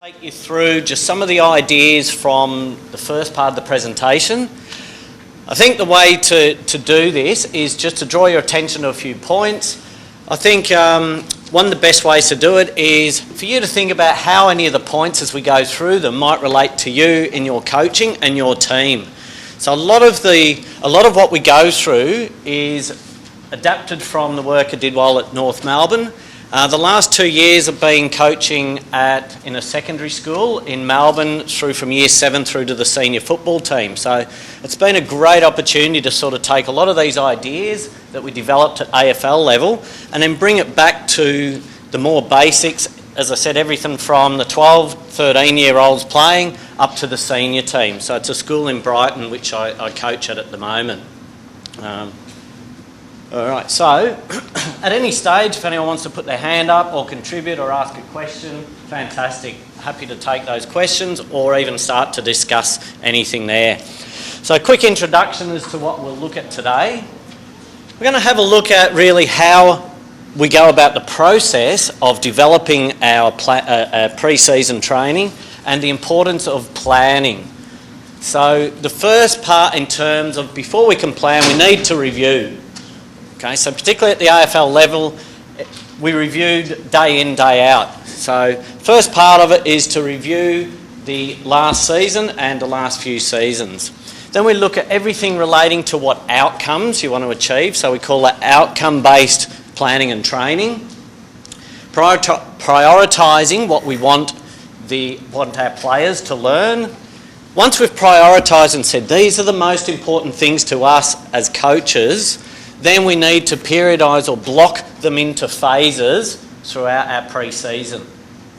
Take you through just some of the ideas from the first part of the presentation. I think the way to do this is just to draw your attention to a few points. I think one of the best ways to do it is for you to think about how any of the points as we go through them might relate to you in your coaching and your team. So a lot of what we go through is adapted from the work I did while at North Melbourne. The last 2 years I've been coaching in a secondary school in Melbourne through from year 7 through to the senior football team. So it's been a great opportunity to sort of take a lot of these ideas that we developed at AFL level and then bring it back to the more basics. As I said, everything from the 12, 13-year-olds playing up to the senior team. So it's a school in Brighton which I coach at the moment. All right, so at any stage, if anyone wants to put their hand up or contribute or ask a question, fantastic. Happy to take those questions or even start to discuss anything there. So a quick introduction as to what we'll look at today. We're going to have a look at really how we go about the process of developing our pre-season training and the importance of planning. So the first part in terms of before we can plan, we need to review. Okay, so particularly at the AFL level, we reviewed day in, day out. So first part of it is to review the last season and the last few seasons. Then we look at everything relating to what outcomes you want to achieve. So we call that outcome-based planning and training. Prioritising what we want our players to learn. Once we've prioritised and said these are the most important things to us as coaches, then we need to periodise or block them into phases throughout our pre-season.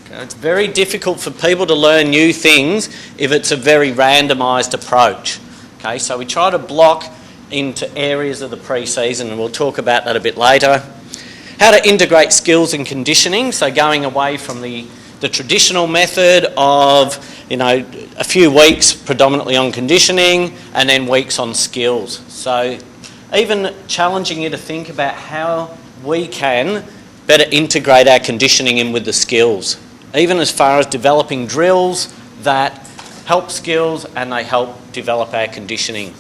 Okay, it's very difficult for people to learn new things if it's a very randomised approach. Okay, so we try to block into areas of the pre-season, and we'll talk about that a bit later. How to integrate skills and conditioning, so going away from the traditional method of, a few weeks predominantly on conditioning and then weeks on skills. So even challenging you to think about how we can better integrate our conditioning in with the skills, even as far as developing drills that help skills and they help develop our conditioning.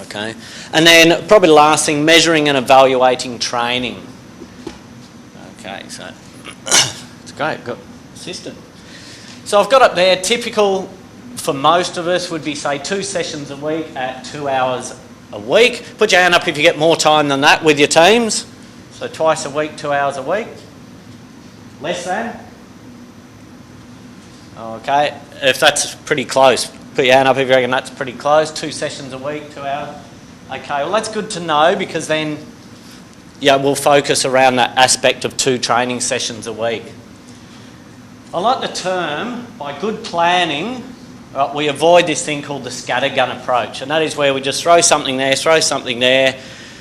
Okay, and then probably the last thing, measuring and evaluating training. Okay, so it's great, got assistant. So I've got up there, typical for most of us would be say 2 sessions a week at 2 hours a week. Put your hand up if you get more time than that with your teams. So twice a week, 2 hours a week. Less than? Okay, if that's pretty close. Put your hand up if you reckon that's pretty close. 2 sessions a week, 2 hours. Okay, well that's good to know because then we'll focus around that aspect of 2 training sessions a week. I like the term, by good planning, we avoid this thing called the scattergun approach, and that is where we just throw something there.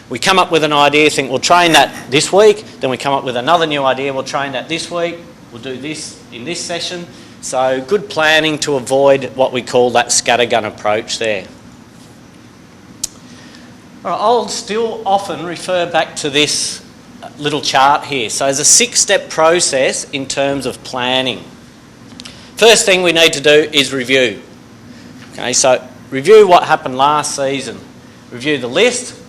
We come up with an idea, think we'll train that this week, then we come up with another new idea, we'll train that this week, we'll do this in this session. So good planning to avoid what we call that scattergun approach there. All right, I'll still often refer back to this little chart here. So there's a 6-step process in terms of planning. First thing we need to do is review. Okay, so review what happened last season. Review the list.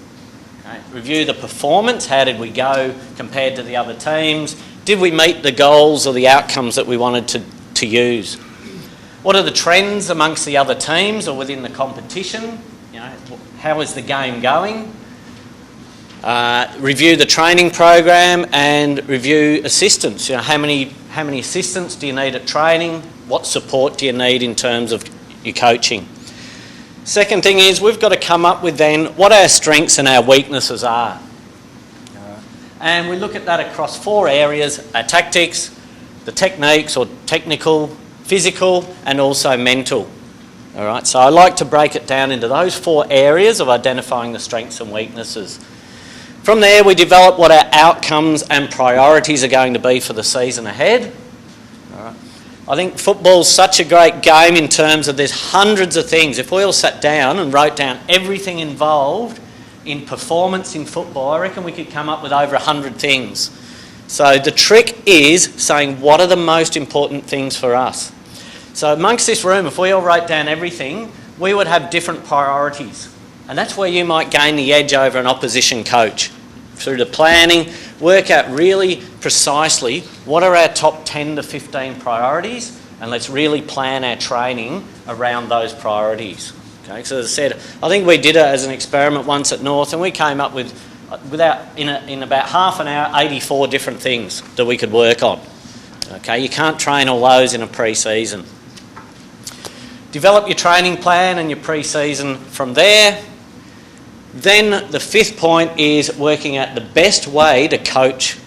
Okay, review the performance. How did we go compared to the other teams? Did we meet the goals or the outcomes that we wanted to use? What are the trends amongst the other teams or within the competition? How is the game going? Review the training program and review assistance. How many assistants do you need at training? What support do you need in terms of your coaching? Second thing is we've got to come up with then what our strengths and our weaknesses are. And we look at that across 4 areas: our tactics, the techniques or technical, physical and also mental. All right, so I like to break it down into those 4 areas of identifying the strengths and weaknesses. From there, we develop what our outcomes and priorities are going to be for the season ahead. All right. I think football's such a great game in terms of there's hundreds of things. If we all sat down and wrote down everything involved in performance in football, I reckon we could come up with over 100 things. So the trick is saying what are the most important things for us. So amongst this room, if we all wrote down everything, we would have different priorities. And that's where you might gain the edge over an opposition coach. Through the planning, work out really precisely what are our top 10 to 15 priorities, and let's really plan our training around those priorities. Okay, so as I said, I think we did it as an experiment once at North, and we came up with, in about half an hour, 84 different things that we could work on. Okay, you can't train all those in a pre-season. Develop your training plan and your pre-season from there. Then the fifth point is working out the best way to coach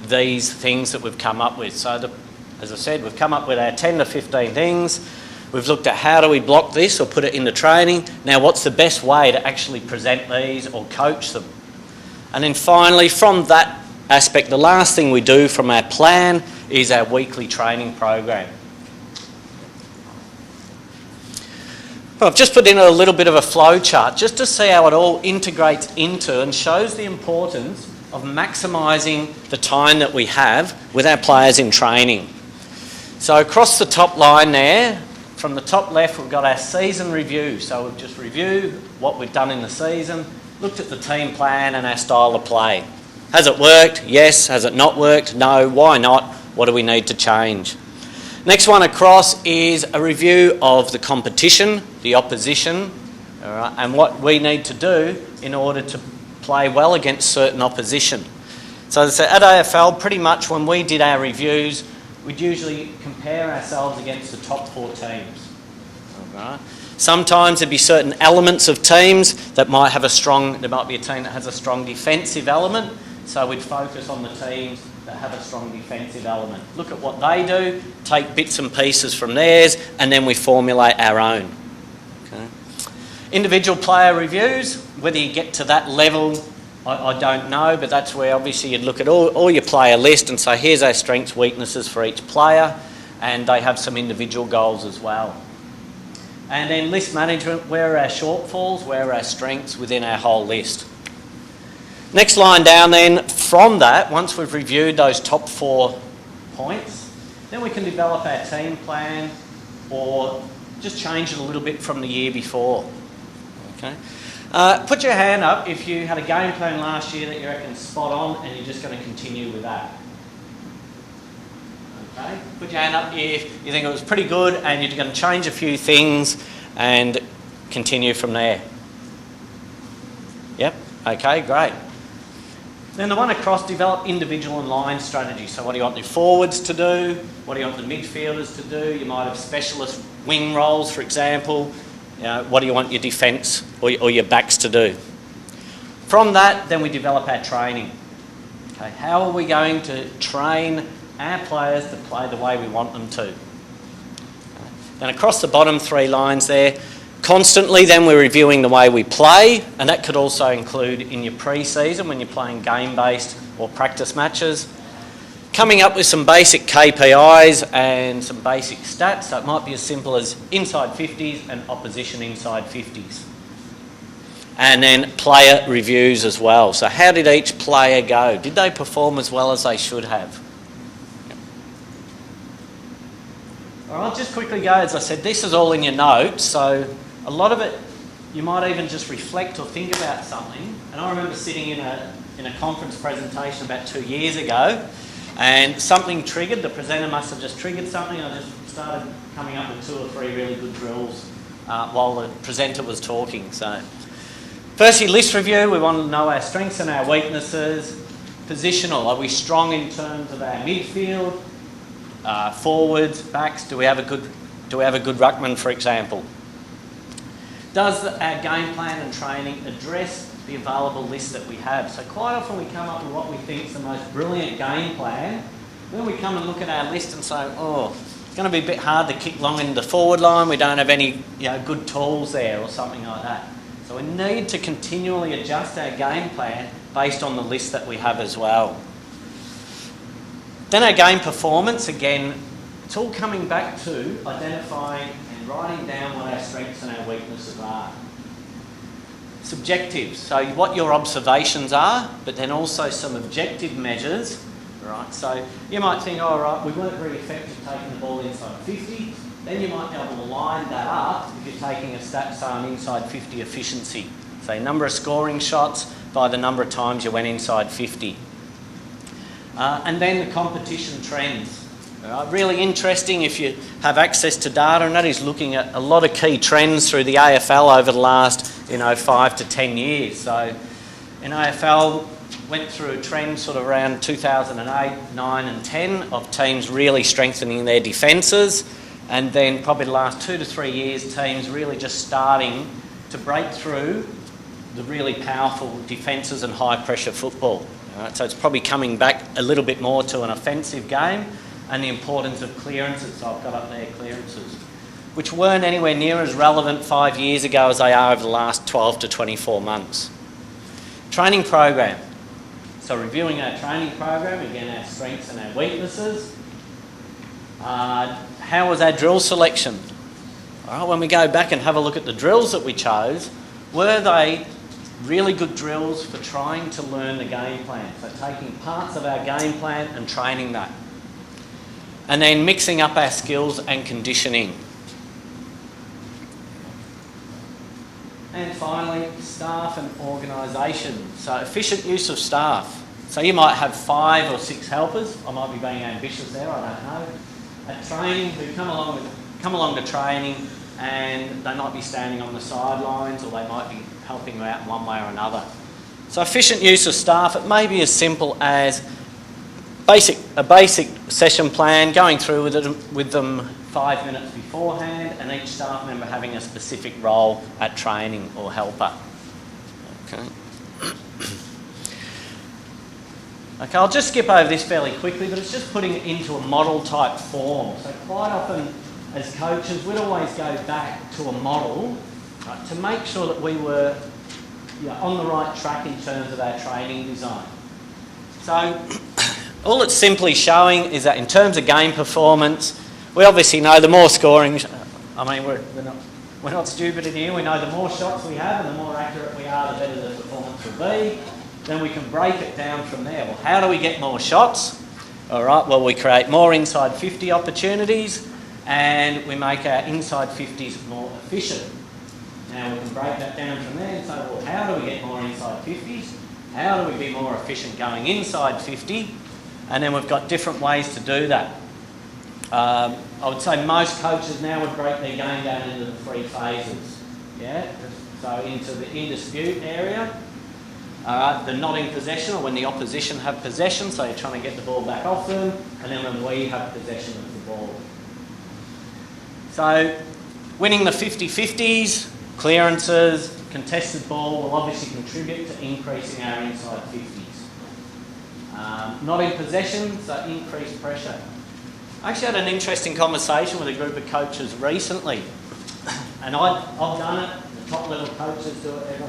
these things that we've come up with. So as I said, we've come up with our 10 to 15 things. We've looked at how do we block this or put it into training. Now what's the best way to actually present these or coach them? And then finally, from that aspect, the last thing we do from our plan is our weekly training program. Well, I've just put in a little bit of a flow chart just to see how it all integrates into and shows the importance of maximising the time that we have with our players in training. So across the top line there, from the top left, we've got our season review. So we've just reviewed what we've done in the season, looked at the team plan and our style of play. Has it worked? Yes. Has it not worked? No. Why not? What do we need to change? Next one across is a review of the competition, the opposition, all right, and what we need to do in order to play well against certain opposition. So as I said, at AFL, pretty much when we did our reviews, we'd usually compare ourselves against the top 4 teams. All right. Sometimes there'd be certain elements of teams that might have there might be a team that has a strong defensive element, so we'd focus on the teams that have a strong defensive element. Look at what they do, take bits and pieces from theirs, and then we formulate our own. Okay. Individual player reviews, whether you get to that level, I don't know, but that's where obviously you'd look at all your player list and say, here's our strengths, weaknesses for each player, and they have some individual goals as well. And then list management, where are our shortfalls, where are our strengths within our whole list. Next line down then, from that, once we've reviewed those top 4 points, then we can develop our team plan or just change it a little bit from the year before. Okay. Put your hand up if you had a game plan last year that you reckon spot on and you're just going to continue with that. Okay. Put your hand up if you think it was pretty good and you're going to change a few things and continue from there. Yep. Okay, great. Then the one across, develop individual and line strategy. So what do you want the forwards to do? What do you want the midfielders to do? You might have specialist wing roles, for example. You know, what do you want your defence or your backs to do? From that, then we develop our training. Okay, how are we going to train our players to play the way we want them to? Then across the bottom 3 lines there, constantly then we're reviewing the way we play, and that could also include in your pre-season when you're playing game-based or practice matches. Coming up with some basic KPIs and some basic stats, so it might be as simple as inside 50s and opposition inside 50s. And then player reviews as well. So how did each player go? Did they perform as well as they should have? All right, just quickly go, as I said, this is all in your notes, so a lot of it, you might even just reflect or think about something. And I remember sitting in a conference presentation about 2 years ago, and something triggered. The presenter must have just triggered something. I just started coming up with 2 or 3 really good drills while the presenter was talking. So, firstly, list review. We want to know our strengths and our weaknesses. Positional. Are we strong in terms of our midfield, forwards, backs? Do we have a good ruckman, for example? Does our game plan and training address the available list that we have? So quite often we come up with what we think is the most brilliant game plan. Then we come and look at our list and say, oh, it's going to be a bit hard to kick long into the forward line. We don't have any good tools there or something like that. So we need to continually adjust our game plan based on the list that we have as well. Then our game performance, again, it's all coming back to identifying and writing down what our strengths and our weaknesses are. Subjectives, so what your observations are, but then also some objective measures Right, so you might think, all right, we weren't very effective taking the ball inside 50. Then you might be able to line that up if you're taking a stat, say, on inside 50 efficiency. Say, number of scoring shots by the number of times you went inside 50. And then the competition trends. Really interesting if you have access to data, and that is looking at a lot of key trends through the AFL over the last 5 to 10 years. So in AFL, went through a trend sort of around 2008, 9 and 10 of teams really strengthening their defences, and then probably the last 2 to 3 years teams really just starting to break through the really powerful defences and high pressure football. Right, so it's probably coming back a little bit more to an offensive game, and the importance of clearances. So I've got up there clearances, which weren't anywhere near as relevant 5 years ago as they are over the last 12 to 24 months. Training program. So reviewing our training program, again our strengths and our weaknesses. How was our drill selection? All right, when we go back and have a look at the drills that we chose, were they really good drills for trying to learn the game plan? So taking parts of our game plan and training that. And then mixing up our skills and conditioning. And finally, staff and organisation. So efficient use of staff. So you might have 5 or 6 helpers. I might be being ambitious there, I don't know. At training, who come along to training, and they might be standing on the sidelines, or they might be helping you out in one way or another. So efficient use of staff, it may be as simple as a basic session plan, going through with them 5 minutes beforehand, and each staff member having a specific role at training or helper. Okay. Okay, I'll just skip over this fairly quickly, but it's just putting it into a model type form. So quite often as coaches, we'd always go back to a model, right, to make sure that we were on the right track in terms of our training design. So all it's simply showing is that in terms of game performance, we obviously know the more scoring, we're not stupid in here, we know the more shots we have and the more accurate we are, the better the performance will be. Then we can break it down from there. Well, how do we get more shots? All right, well, we create more inside 50 opportunities, and we make our inside 50s more efficient. Now we can break that down from there and say, well, how do we get more inside 50s? How do we be more efficient going inside 50? And then we've got different ways to do that. I would say most coaches now would break their game down into the 3 phases. Yeah, so into the in dispute area, the not in possession, or when the opposition have possession, so you're trying to get the ball back off them, and then when we have possession of the ball. So winning the 50-50s, clearances, contested ball will obviously contribute to increasing our inside 50s. Not in possession, so increased pressure. I actually had an interesting conversation with a group of coaches recently, and I've done it, the top level coaches do it,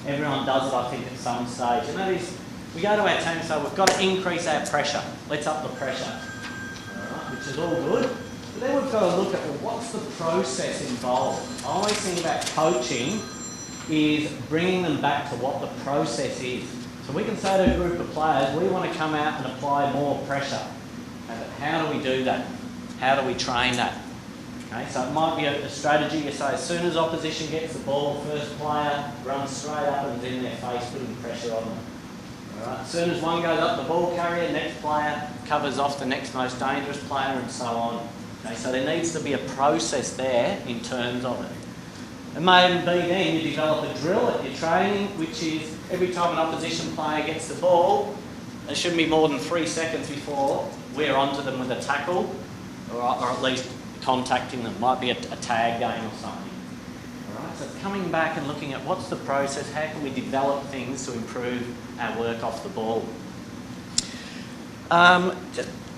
everyone does it I think at some stage, and that is, we go to our team and say we've got to increase our pressure, let's up the pressure, right, which is all good, but then we've got to look at, well, what's the process involved? I always think about coaching is bringing them back to what the process is. So we can say to a group of players, we want to come out and apply more pressure. How do we do that? How do we train that? Okay, so it might be a strategy. You say as soon as opposition gets the ball, first player runs straight up and is in their face, putting pressure on them. All right. As soon as one goes up the ball carrier, next player covers off the next most dangerous player, and so on. Okay, so there needs to be a process there in terms of it. It may even be then you develop a drill at your training, which is every time an opposition player gets the ball, it shouldn't be more than 3 seconds before we're onto them with a tackle, or at least contacting them. Might be a tag game or something. All right, so coming back and looking at what's the process, how can we develop things to improve our work off the ball.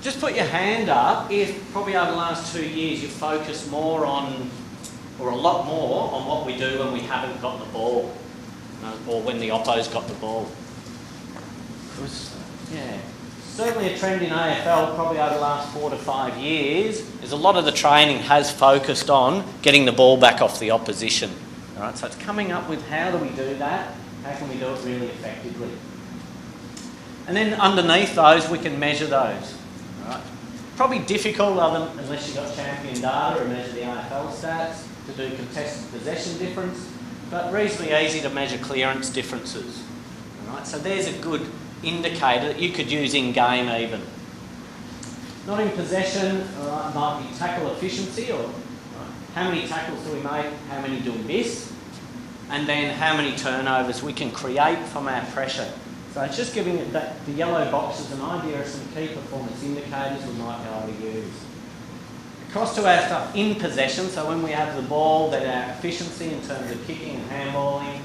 Just put your hand up if probably over the last 2 years you've focused more on, or a lot more on what we do when we haven't got the ball, or when the oppo's got the ball. Yeah. Certainly a trend in AFL probably over the last 4 to 5 years is a lot of the training has focused on getting the ball back off the opposition. All right, so it's coming up with how do we do that? How can we do it really effectively? And then underneath those, we can measure those. All right. Probably difficult unless you've got champion data and measure the AFL stats to do contested possession difference, but reasonably easy to measure clearance differences. All right. So there's a good indicator that you could use in game even. Not in possession, all right, might be tackle efficiency, or how many tackles do we make, how many do we miss, and then how many turnovers we can create from our pressure. So it's just giving it the yellow boxes an idea of some key performance indicators we might be able to use. Across to our stuff in possession, so when we have the ball, then our efficiency in terms of kicking and handballing,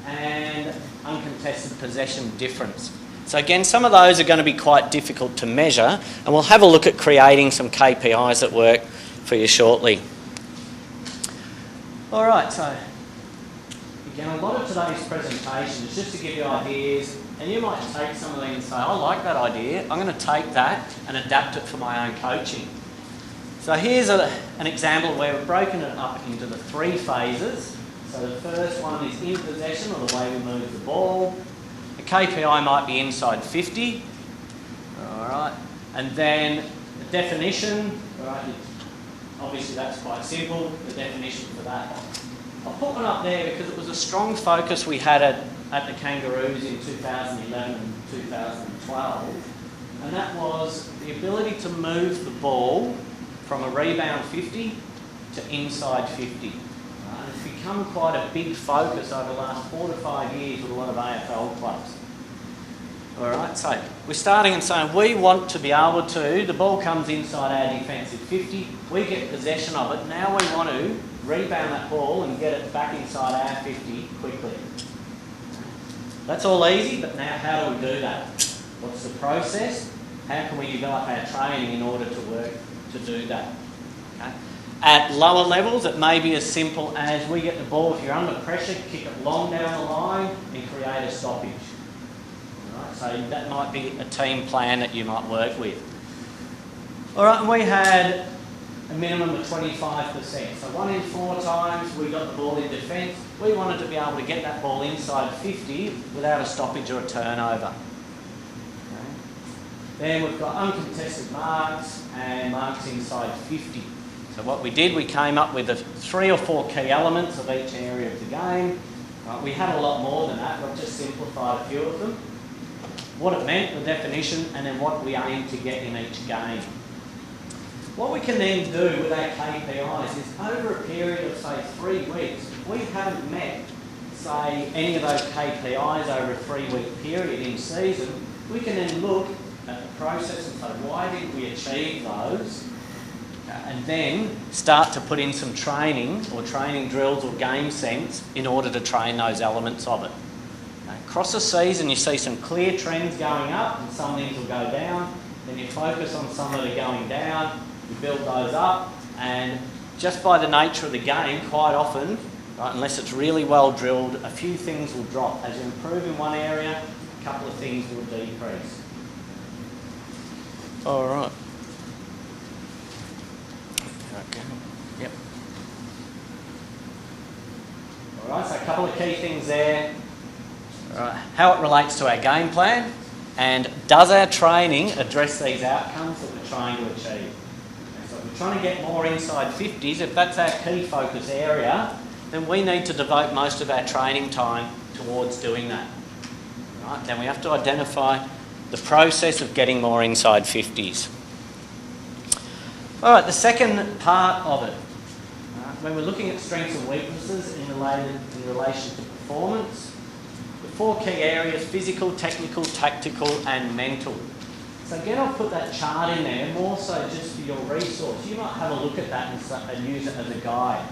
and uncontested possession difference. So again, some of those are going to be quite difficult to measure, and we'll have a look at creating some KPIs that work for you shortly. All right, so again, a lot of today's presentation is just to give you ideas, and you might take some of these and say, I like that idea, I'm going to take that and adapt it for my own coaching. So here's an example where we've broken it up into the 3 phases. So the first one is in possession, or the way we move the ball. The KPI might be inside 50, all right, and then the definition, all right, obviously that's quite simple, the definition for that. I'll put one up there because it was a strong focus we had at the Kangaroos in 2011 and 2012, and that was the ability to move the ball from a rebound 50 to inside 50. It's become quite a big focus over the last 4 to 5 years with a lot of AFL clubs. All right, so we're starting and saying we want to be able to, the ball comes inside our defensive 50, we get possession of it, now we want to rebound that ball and get it back inside our 50 quickly. That's all easy, but now how do we do that? What's the process? How can we develop our training in order to work to do that? Okay. At lower levels, it may be as simple as we get the ball, if you're under pressure, kick it long down the line and create a stoppage. All right, so that might be a team plan that you might work with. All right, and we had a minimum of 25%. So 1 in 4 times we got the ball in defence. We wanted to be able to get that ball inside 50 without a stoppage or a turnover. Okay. Then we've got uncontested marks and marks inside 50. So what we did, we came up with 3 or 4 key elements of each area of the game. We had a lot more than that, but I've just simplified a few of them. What it meant, the definition, and then what we aim to get in each game. What we can then do with our KPIs is over a period of, say, 3 weeks, if we haven't met, say, any of those KPIs over a 3-week period in season, we can then look at the process and say, why didn't we achieve those? And then start to put in some training or training drills or game sense in order to train those elements of it. Across the season you see some clear trends going up and some things will go down. Then you focus on some that are going down, you build those up, and just by the nature of the game, quite often, right, unless it's really well drilled, a few things will drop. As you improve in one area, a couple of things will decrease. All right. Yep. All right, so a couple of key things there. All right, how it relates to our game plan, and does our training address these outcomes that we're trying to achieve? And so if we're trying to get more inside 50s, if that's our key focus area, then we need to devote most of our training time towards doing that. All right, then we have to identify the process of getting more inside 50s. All right, the second part of it, when we're looking at strengths and weaknesses in relation to performance, the 4 key areas: physical, technical, tactical and mental. So again, I'll put that chart in there more so just for your resource. You might have a look at that and use it as a guide.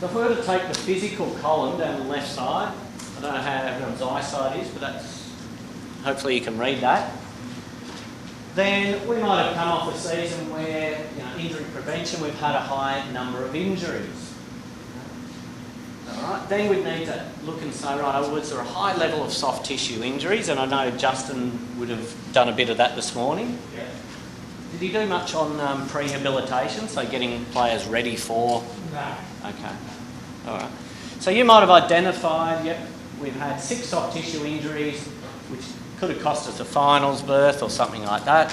So if we were to take the physical column down the left side, I don't know how everyone's eyesight is, but that's, hopefully you can read that. Then we might have come off a season where, injury prevention, we've had a high number of injuries. All right, then we'd need to look and say, right, was there a high level of soft tissue injuries? And I know Justin would have done a bit of that this morning. Yeah. Did he do much on prehabilitation, so getting players ready for? No. Okay. All right. So you might have identified, yep, we've had 6 soft tissue injuries, which Could have cost us a finals berth or something like that.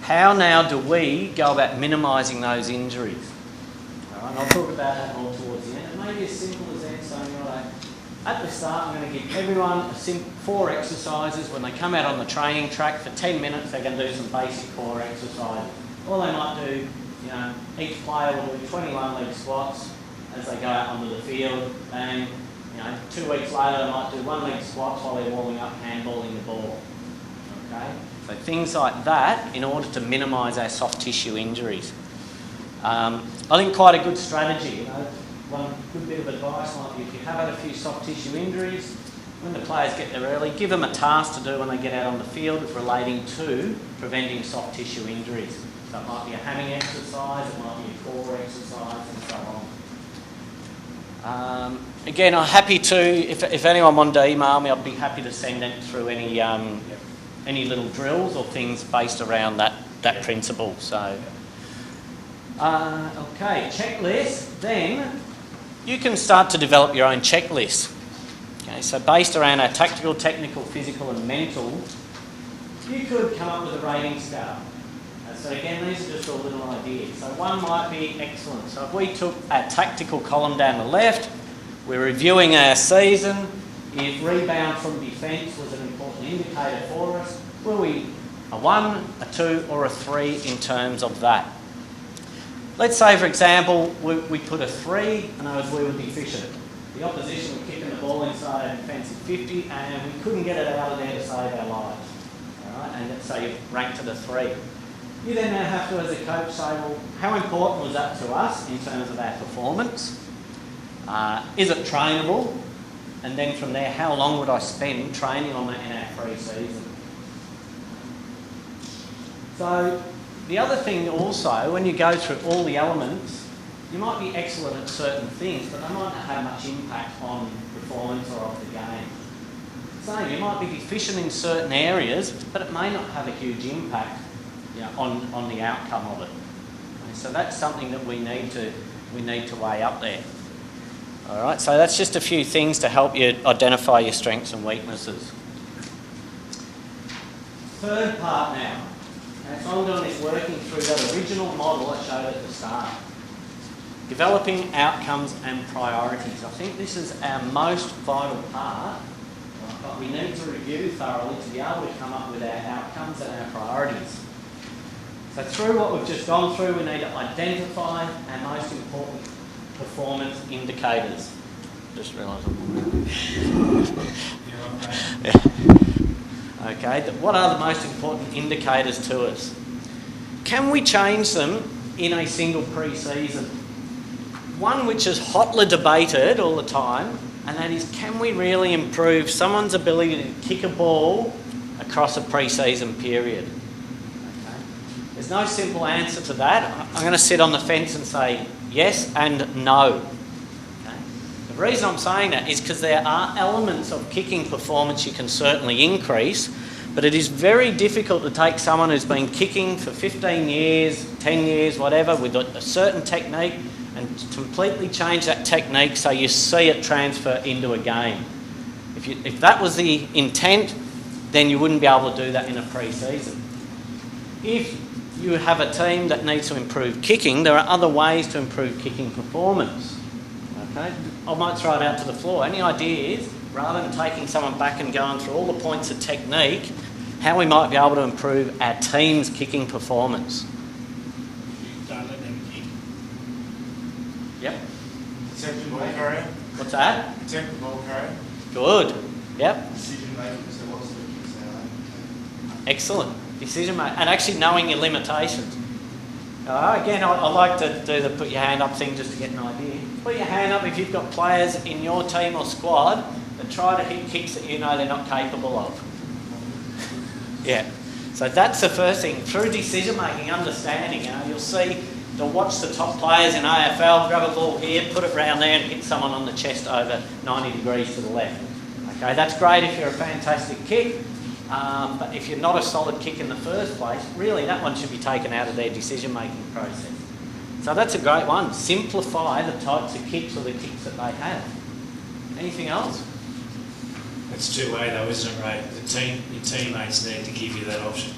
How now do we go about minimising those injuries? All right, and I'll talk about that more towards the end. It may be as simple as then saying, right, at the start I'm going to give everyone 4 exercises. When they come out on the training track for 10 minutes, they're going to do some basic core exercises. Or they might do, each player will do 21 leg squats as they go out onto the field, and 2 weeks later they might do 1 leg squats while they're warming up handballing the ball. Okay, so things like that in order to minimise our soft tissue injuries. I think quite a good strategy. One good bit of advice might be if you have had a few soft tissue injuries, when the players get there early, give them a task to do when they get out on the field relating to preventing soft tissue injuries. So it might be a hamming exercise, it might be a core exercise, and so on. Again, I'm happy to, if anyone wanted to email me, I'd be happy to send it through any little drills or things based around that principle. So, okay, checklist. Then you can start to develop your own checklist. Okay, so based around our tactical, technical, physical, and mental, you could come up with a rating scale. So again, these are just all little ideas. So one might be excellent. So if we took our tactical column down the left, we're reviewing our season. If rebound from defence was an important indicator for us, were we a 1, a 2 or a 3 in terms of that? Let's say, for example, we put a 3, and as we were deficient. The opposition were kicking the ball inside our defensive 50 and we couldn't get it out of there to save our lives. All right? And let's say you ranked it a 3. You then now have to, as a coach, say, well, how important was that to us in terms of our performance? Is it trainable? And then from there, how long would I spend training on it in our pre-season? So the other thing also, when you go through all the elements, you might be excellent at certain things, but they might not have much impact on performance or of the game. Same, you might be deficient in certain areas, but it may not have a huge impact on the outcome of it. So that's something that we need to weigh up there. All right, so that's just a few things to help you identify your strengths and weaknesses. Third part now. So all I'm doing is working through that original model I showed at the start. Developing outcomes and priorities. I think this is our most vital part, but we need to review thoroughly to be able to come up with our outcomes and our priorities. So through what we've just gone through, we need to identify our most important performance indicators. Just realised Okay, what are the most important indicators to us? Can we change them in a single pre-season? One which is hotly debated all the time, and that is, can we really improve someone's ability to kick a ball across a pre-season period? Okay. There's no simple answer to that. I'm going to sit on the fence and say yes and no. Okay. The reason I'm saying that is because there are elements of kicking performance you can certainly increase, but it is very difficult to take someone who's been kicking for 15 years, 10 years, whatever, with a certain technique and completely change that technique so you see it transfer into a game. If that was the intent, then you wouldn't be able to do that in a pre-season. If you have a team that needs to improve kicking, there are other ways to improve kicking performance. Okay? I might throw it out to the floor. Any ideas, rather than taking someone back and going through all the points of technique, how we might be able to improve our team's kicking performance? Don't let them kick. Yep. Attempt the ball carrier. What's that? Attempt the ball carrier. Good. Yep. Decision making, so lots of the kicks now. Excellent. Decision making. And actually knowing your limitations. Again, I like to do the put your hand up thing just to get an idea. Put your hand up if you've got players in your team or squad that try to hit kicks that you know they're not capable of. Yeah. So that's the first thing. Through decision making, understanding, you'll see they'll watch the top players in AFL, grab a ball here, put it round there and hit someone on the chest over 90 degrees to the left. Okay, that's great if you're a fantastic kick, but if you're not a solid kick in the first place, really that one should be taken out of their decision making process. So that's a great one. Simplify the types of kicks or the kicks that they have. Anything else? It's two-way though, isn't it, Ray? Your teammates need to give you that option.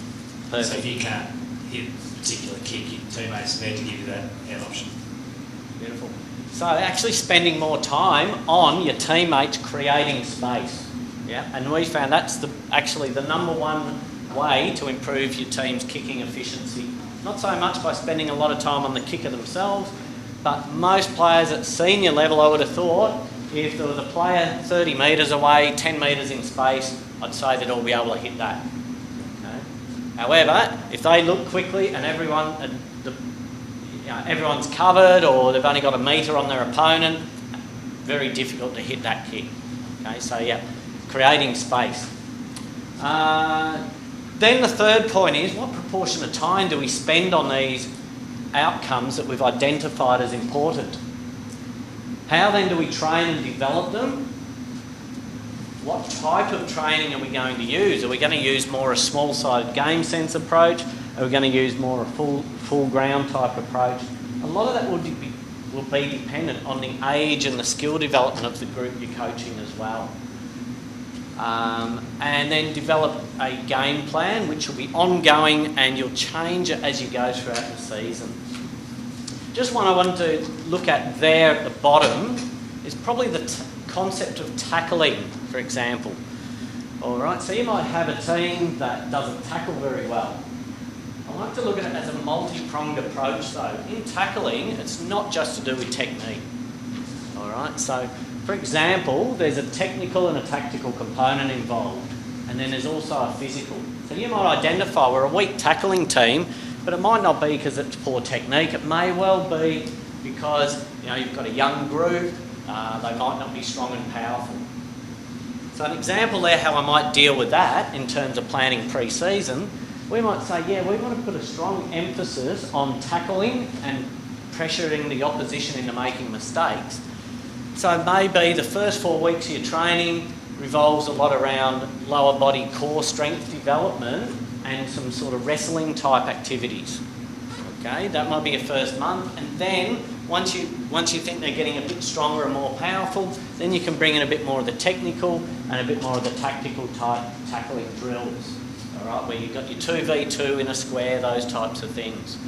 Perfect. So if you can't hit a particular kick, your teammates need to give you that option. Beautiful. So actually spending more time on your teammates creating space. Yeah, and we found that's actually the number one way to improve your team's kicking efficiency. Not so much by spending a lot of time on the kicker themselves, but most players at senior level, I would have thought, if there was a player 30 metres away, 10 metres in space, I'd say they'd all be able to hit that. Okay? However, if they look quickly and everyone's covered or they've only got a metre on their opponent, very difficult to hit that kick. Okay, so yeah, creating space. Then the third point is, what proportion of time do we spend on these outcomes that we've identified as important? How then do we train and develop them? What type of training are we going to use? Are we going to use more a small-sided game sense approach? Are we going to use more a full ground type approach? A lot of that will be dependent on the age and the skill development of the group you're coaching as well. And then develop a game plan which will be ongoing and you'll change it as you go throughout the season. Just one I wanted to look at there at the bottom is probably the concept of tackling, for example. All right, so you might have a team that doesn't tackle very well. I like to look at it as a multi-pronged approach though. In tackling, it's not just to do with technique. All right, so for example, there's a technical and a tactical component involved, and then there's also a physical. So you might identify we're a weak tackling team, but it might not be because it's poor technique. It may well be because you've got a young group, they might not be strong and powerful. So an example there how I might deal with that in terms of planning pre-season, we might say, yeah, we want to put a strong emphasis on tackling and pressuring the opposition into making mistakes. So maybe the first 4 weeks of your training revolves a lot around lower body core strength development and some sort of wrestling type activities. Okay, that might be a first month, and then once you think they're getting a bit stronger and more powerful, then you can bring in a bit more of the technical and a bit more of the tactical type tackling drills. All right, where you've got your 2v2 in a square, those types of things.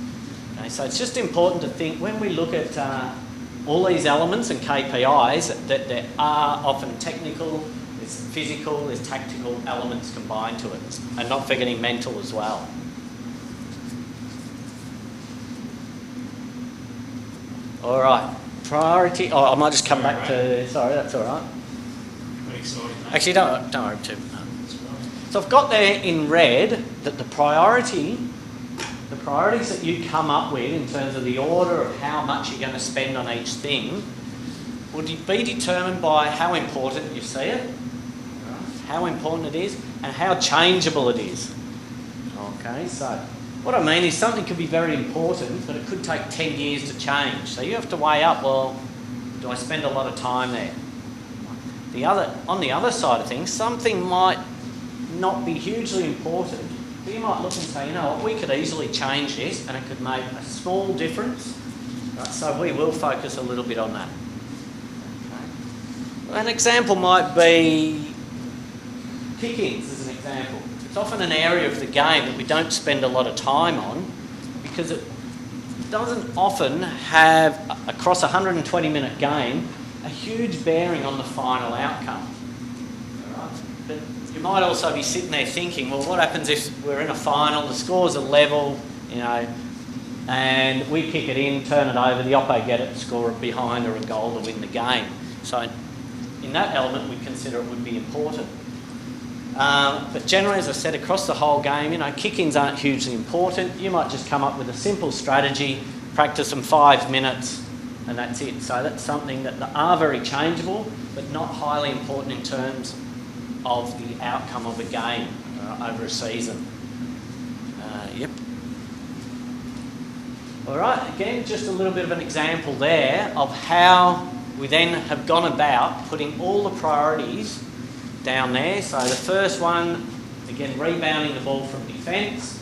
Okay, so it's just important to think when we look at all these elements and KPIs that there are often technical, there's physical, there's tactical elements combined to it, and not forgetting mental as well. All right, priority. Oh, I might just come back to. Sorry, that's all right. Very exciting, mate. Actually, don't worry too. So I've got there in red that the priorities that you come up with in terms of the order of how much you're going to spend on each thing would be determined by how important you see it, how important it is, and how changeable it is. Okay, so what I mean is something could be very important, but it could take 10 years to change. So you have to weigh up, well, do I spend a lot of time there? On the other side of things, something might not be hugely important, but you might look and say, you know what, we could easily change this and it could make a small difference. Right, so we will focus a little bit on that. Okay. An example might be kick-ins as an example. It's often an area of the game that we don't spend a lot of time on because it doesn't often have, across a 120-minute game, a huge bearing on the final outcome. All right? But you might also be sitting there thinking, well, what happens if we're in a final, the scores are level, and we kick it in, turn it over, the oppo get it, score it behind or a goal to win the game. So in that element, we consider it would be important. But generally, as I said, across the whole game, kick-ins aren't hugely important. You might just come up with a simple strategy, practice them 5 minutes, and that's it. So that's something that are very changeable, but not highly important in terms of the outcome of a game over a season. Yep. All right, again, just a little bit of an example there of how we then have gone about putting all the priorities down there. So the first one, again, rebounding the ball from defence.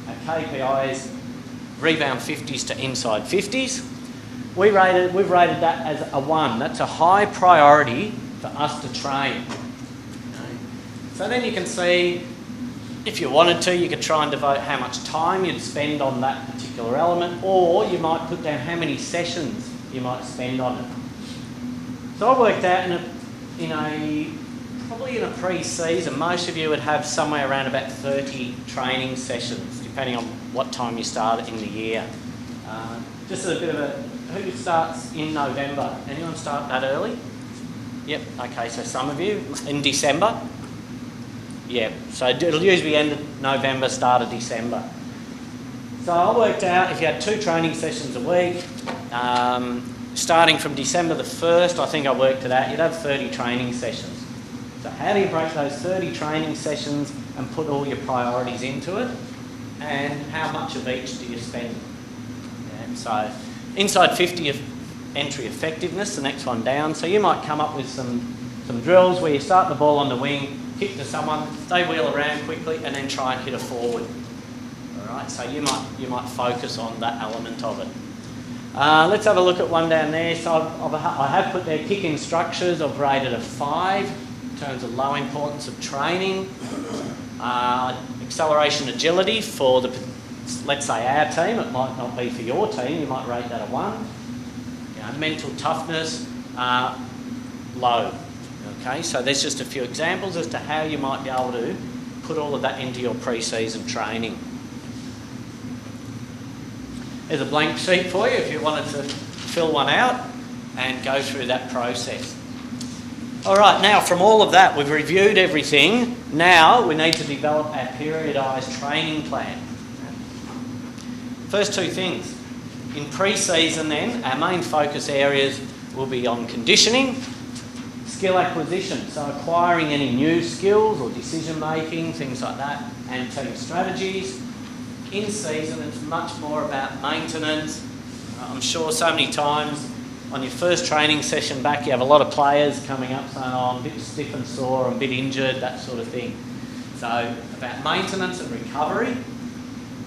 Our KPI is rebound 50s to inside 50s. We've rated that as a 1. That's a high priority for us to train. So then you can see, if you wanted to, you could try and devote how much time you'd spend on that particular element, or you might put down how many sessions you might spend on it. So I worked out probably in a pre-season, most of you would have somewhere around about 30 training sessions, depending on what time you start in the year. Just a bit of who starts in November? Anyone start that early? Yep, okay, so some of you in December. Yeah, so it'll usually end of November, start of December. So I worked out if you had 2 training sessions a week, starting from December the 1st, I think I worked it out, you'd have 30 training sessions. So how do you break those 30 training sessions and put all your priorities into it? And how much of each do you spend? Yeah, so inside 50 of entry effectiveness, the next one down. So you might come up with some drills where you start the ball on the wing, kick to someone, they wheel around quickly and then try and hit a forward. All right, so you might focus on that element of it. Let's have a look at one down there. So I have put there kicking structures. I've rated a 5 in terms of low importance of training. Acceleration agility for let's say our team, it might not be for your team, you might rate that a 1. Mental toughness, low. Okay, so there's just a few examples as to how you might be able to put all of that into your pre-season training. There's a blank sheet for you if you wanted to fill one out and go through that process. All right, now from all of that, we've reviewed everything. Now we need to develop our periodised training plan. First 2 things. In pre-season then, our main focus areas will be on conditioning, skill acquisition, so acquiring any new skills or decision making, things like that, and team strategies. In season, it's much more about maintenance. I'm sure so many times on your first training session back, you have a lot of players coming up saying, oh, I'm a bit stiff and sore, I'm a bit injured, that sort of thing. So about maintenance and recovery.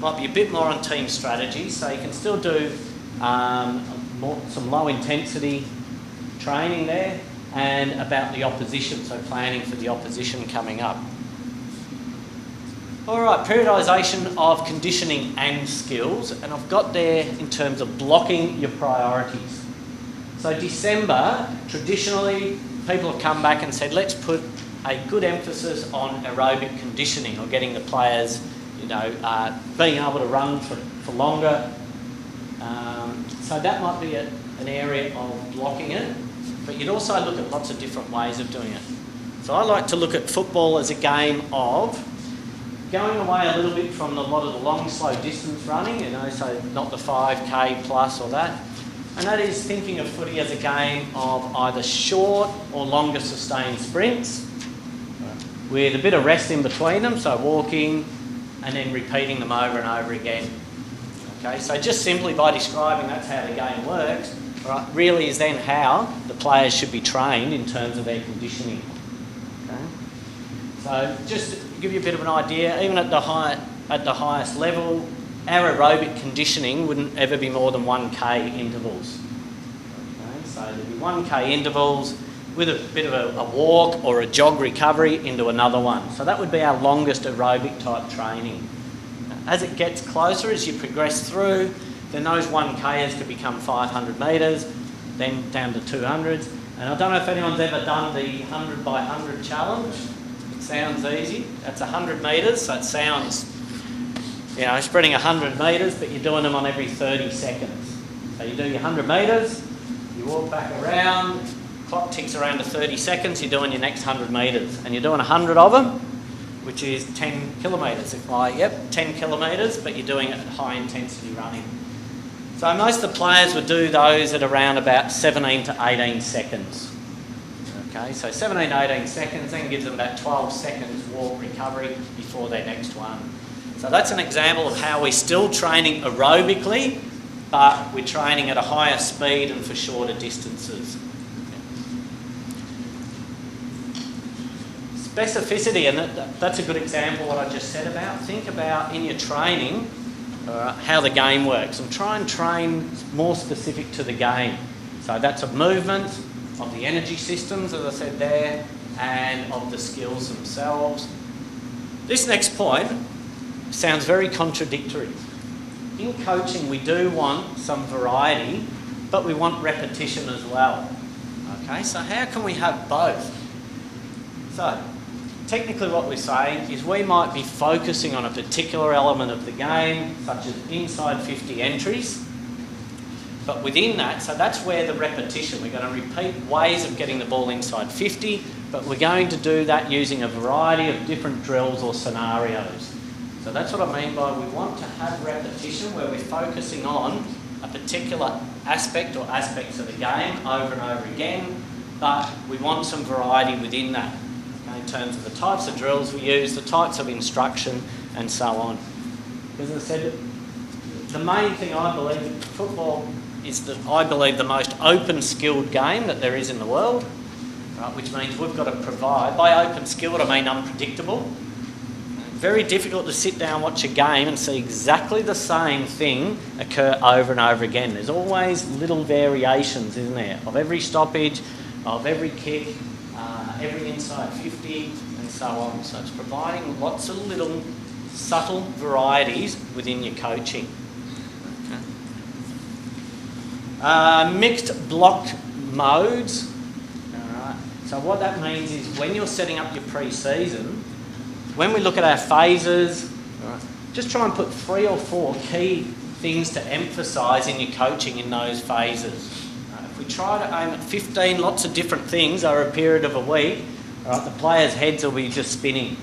Might be a bit more on team strategy, so you can still do some low intensity training there, and about the opposition, so planning for the opposition coming up. All right, periodisation of conditioning and skills, and I've got there in terms of blocking your priorities. So December, traditionally, people have come back and said, let's put a good emphasis on aerobic conditioning, or getting the players, being able to run for longer. So that might be an area of blocking it, but you'd also look at lots of different ways of doing it. So I like to look at football as a game of going away a little bit from a lot of the long, slow distance running, so not the 5k plus or that. And that is thinking of footy as a game of either short or longer sustained sprints with a bit of rest in between them, so walking and then repeating them over and over again. Okay, so just simply by describing that's how the game works, right, really is then how the players should be trained in terms of their conditioning. Okay? So just to give you a bit of an idea, even at the highest level, our aerobic conditioning wouldn't ever be more than 1k intervals. Okay? So there'd be 1k intervals with a bit of a walk or a jog recovery into another one. So that would be our longest aerobic type training. As it gets closer, as you progress through, then those 1k's could become 500 metres, then down to 200s. And I don't know if anyone's ever done the 100 by 100 challenge. It sounds easy. That's 100 metres, so it sounds, spreading 100 metres, but you're doing them on every 30 seconds. So you do your 100 metres, you walk back around, clock ticks around to 30 seconds, you're doing your next 100 metres. And you're doing 100 of them, which is 10 kilometres. 10 kilometres, but you're doing it at high intensity running. So most of the players would do those at around about 17 to 18 seconds. Okay, so 17 to 18 seconds then gives them about 12 seconds walk recovery before their next one. So that's an example of how we're still training aerobically, but we're training at a higher speed and for shorter distances. Specificity, and that's a good example of what I just said about. Think about in your training how the game works, and try and train more specific to the game. So that's a movement of the energy systems, as I said there, and of the skills themselves. This next point sounds very contradictory. In coaching, we do want some variety, but we want repetition as well. Okay, so how can we have both? So, technically what we're saying is we might be focusing on a particular element of the game, such as inside 50 entries, but within that, so that's where the repetition, we're going to repeat ways of getting the ball inside 50, but we're going to do that using a variety of different drills or scenarios. So that's what I mean by we want to have repetition where we're focusing on a particular aspect or aspects of the game over and over again, but we want some variety within that, okay, in terms of the types of drills we use, the types of instruction, and so on. As I said, the main thing I believe in football is that I believe the most open skilled game that there is in the world, right, which means we've got to provide, by open skilled I mean unpredictable. Very difficult to sit down, watch a game and see exactly the same thing occur over and over again. There's always little variations, isn't there, of every stoppage, of every kick, every inside 50 and so on. So it's providing lots of little subtle varieties within your coaching. Okay. Mixed block modes. All right. So what that means is when you're setting up your pre-season, when we look at our phases, just try and put 3 or 4 key things to emphasise in your coaching in those phases. If we try to aim at 15 lots of different things over a period of a week, the players' heads will be just spinning.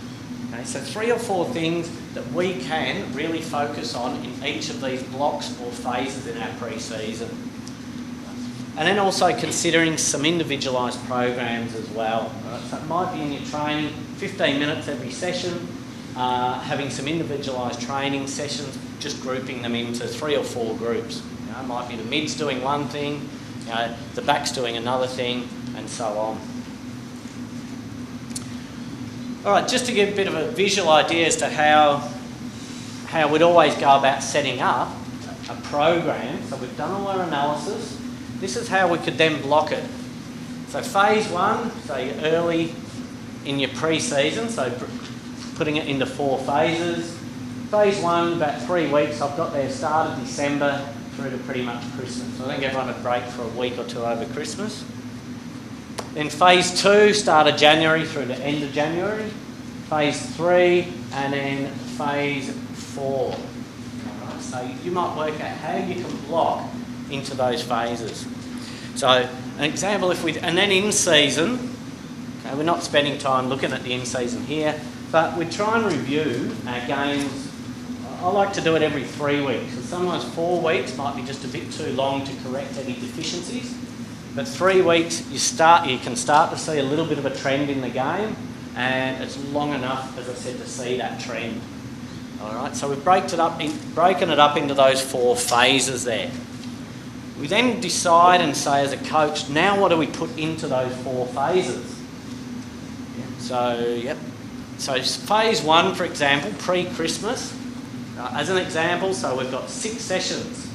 Okay, so 3 or 4 things that we can really focus on in each of these blocks or phases in our pre-season. And then also considering some individualised programs as well. Right? So it might be in your training, 15 minutes every session, having some individualised training sessions, just grouping them into 3 or 4 groups. You know, it might be the mids doing one thing, you know, the backs doing another thing, and so on. All right, just to give a bit of a visual idea as to how we'd always go about setting up a program. So we've done all our analysis. This is how we could then block it. So phase 1, so early in your pre-season, so putting it into 4 phases. Phase 1, about 3 weeks, I've got there start of December through to pretty much Christmas. So I think everyone would break for a week or 2 over Christmas. Then phase 2, start of January through to end of January. Phase 3, and then phase 4. All right, so you might work out how you can block into those phases. So an example, and then in season, okay, we're not spending time looking at the in season here, but we try and review our games. I like to do it every 3 weeks. So sometimes 4 weeks might be just a bit too long to correct any deficiencies, but 3 weeks you can start to see a little bit of a trend in the game, and it's long enough, as I said, to see that trend. All right, so we've broken it up into those 4 phases there. We then decide and say as a coach, now what do we put into those 4 phases? So phase 1, for example, pre-Christmas, as an example, so we've got 6 sessions.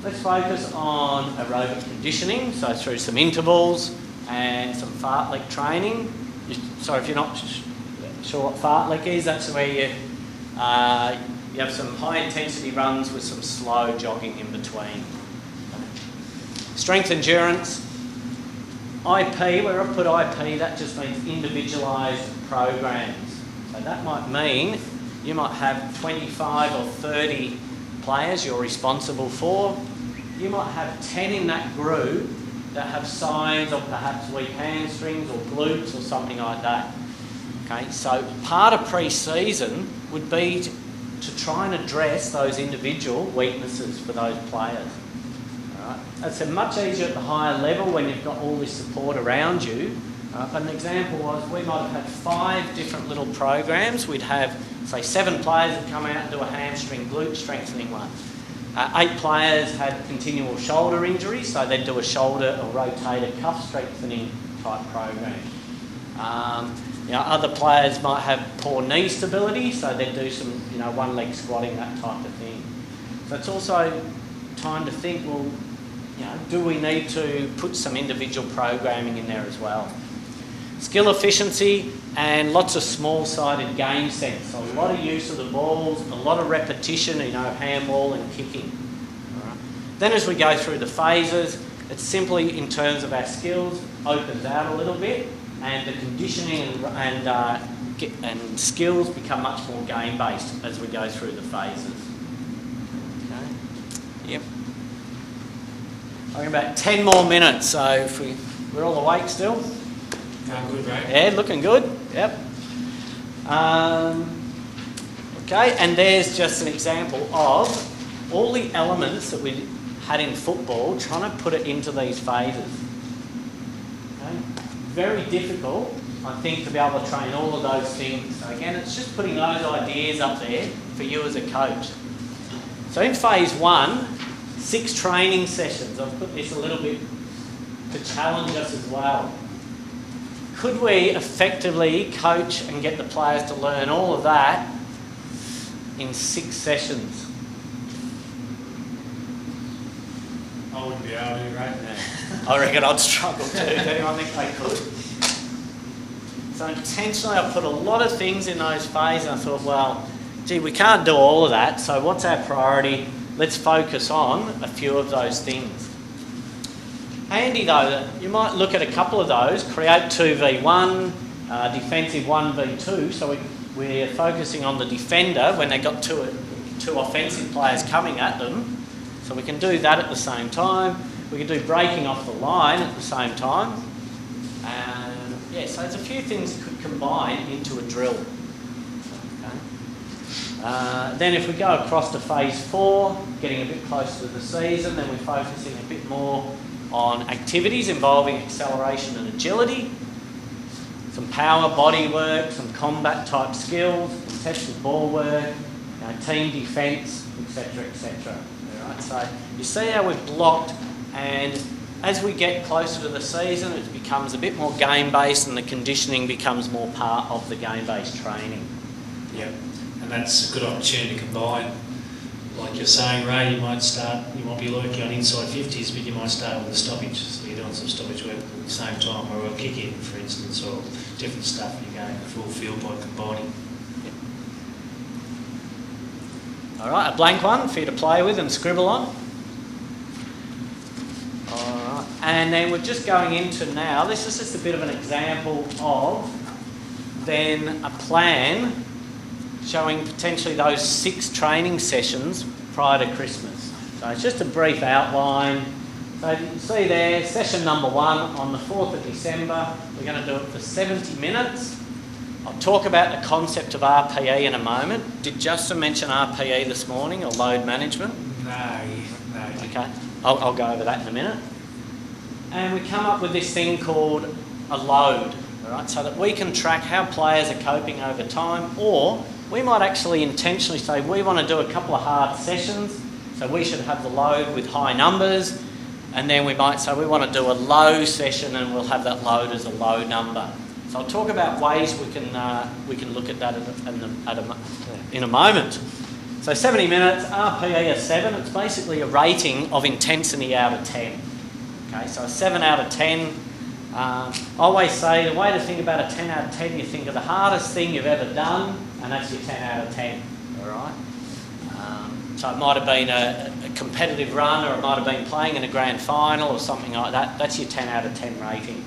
Let's focus on aerobic conditioning, so through some intervals and some fartlek training. So if you're not sure what fartlek is, that's where you have some high intensity runs with some slow jogging in between. Strength endurance, IP, where I put IP, that just means individualised programs. So that might mean you might have 25 or 30 players you're responsible for. You might have 10 in that group that have signs of perhaps weak hamstrings or glutes or something like that. Okay, so part of pre-season would be to try and address those individual weaknesses for those players. It's much easier at the higher level when you've got all this support around you. But an example was we might have had 5 different little programs. We'd have, say, 7 players that come out and do a hamstring glute strengthening one. 8 players had continual shoulder injuries, so they'd do a shoulder or rotator cuff strengthening type program. Other players might have poor knee stability, so they'd do some, one leg squatting, that type of thing. So it's also time to think, well, do we need to put some individual programming in there as well? skill efficiency, and lots of small-sided game sense. So a lot of use of the balls, a lot of repetition, handball and kicking. All right. Then as we go through the phases, it's simply in terms of our skills, opens out a little bit, and the conditioning and skills become much more game-based as we go through the phases. Okay. Yep. Talking about 10 more minutes, so if we're all awake still. Good, right? Yeah, looking good. Yep. Okay, and there's just an example of all the elements that we had in football, trying to put it into these phases. Okay. Very difficult, I think, to be able to train all of those things. So again, it's just putting those ideas up there for you as a coach. So in phase 1, 6 training sessions. I've put this a little bit to challenge us as well. Could we effectively coach and get the players to learn all of that in 6 sessions? I wouldn't be able to, right? I reckon I'd struggle too. Does anyone think they could? So intentionally I put a lot of things in those phases and I thought, well, gee, we can't do all of that, so what's our priority? Let's focus on a few of those things. Handy though, you might look at a couple of those, create 2v1, defensive 1v2, so we're focusing on the defender when they've got two offensive players coming at them. So we can do that at the same time. We can do breaking off the line at the same time. And yeah, so there's a few things that could combine into a drill. Okay. Then if we go across to phase 4, getting a bit closer to the season, then we're focusing a bit more on activities involving acceleration and agility, some power body work, some combat type skills, contested ball work, team defence, etc, etc. Right, so you see how we've blocked, and as we get closer to the season it becomes a bit more game based and the conditioning becomes more part of the game based training. Yep, and that's a good opportunity to combine. Like you're saying, Ray, you might be working on inside 50s, but you might start with the stoppage. So you're doing some stoppage work at the same time, or a kick in, for instance, or different stuff. You're going full field by combining. Yep. All right, a blank one for you to play with and scribble on. All right, and then we're just going into now, this is just a bit of an example of then a plan showing potentially those 6 training sessions prior to Christmas. So it's just a brief outline. So you can see there, session number 1 on the 4th of December. We're going to do it for 70 minutes. I'll talk about the concept of RPE in a moment. Did Justin mention RPE this morning, or load management? No. Okay, I'll go over that in a minute. And we come up with this thing called a load, all right, so that we can track how players are coping over time, or we might actually intentionally say we want to do a couple of hard sessions, so we should have the load with high numbers, and then we might say we want to do a low session and we'll have that load as a low number. So I'll talk about ways we can look at that in a moment. So 70 minutes, RPE is 7. It's basically a rating of intensity out of 10. Okay, so a 7 out of 10. I always say the way to think about a 10 out of 10, you think of the hardest thing you've ever done, and that's your 10 out of 10, all right? So it might have been a competitive run, or it might have been playing in a grand final or something like that. That's your 10 out of 10 rating.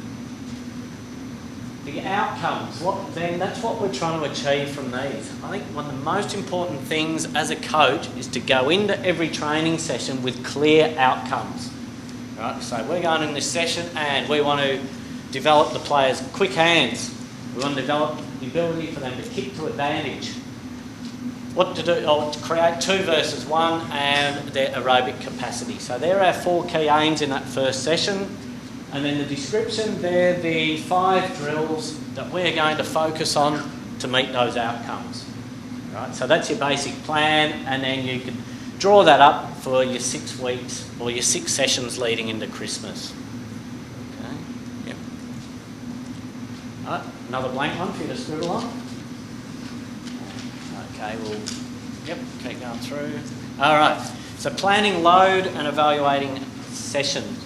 The outcomes, that's what we're trying to achieve from these. I think one of the most important things as a coach is to go into every training session with clear outcomes. Right? So we're going in this session and we want to develop the players' quick hands. We want to develop the ability for them to kick to advantage. What to do, to create 2 versus 1 and their aerobic capacity. So there are our 4 key aims in that first session. And then the description, they're the 5 drills that we're going to focus on to meet those outcomes. Right? So that's your basic plan, and then you can draw that up for your 6 weeks or your 6 sessions leading into Christmas. Okay. Yep. All right, another blank one for you to scribble on. Okay, we'll keep going through. All right, so planning load and evaluating sessions.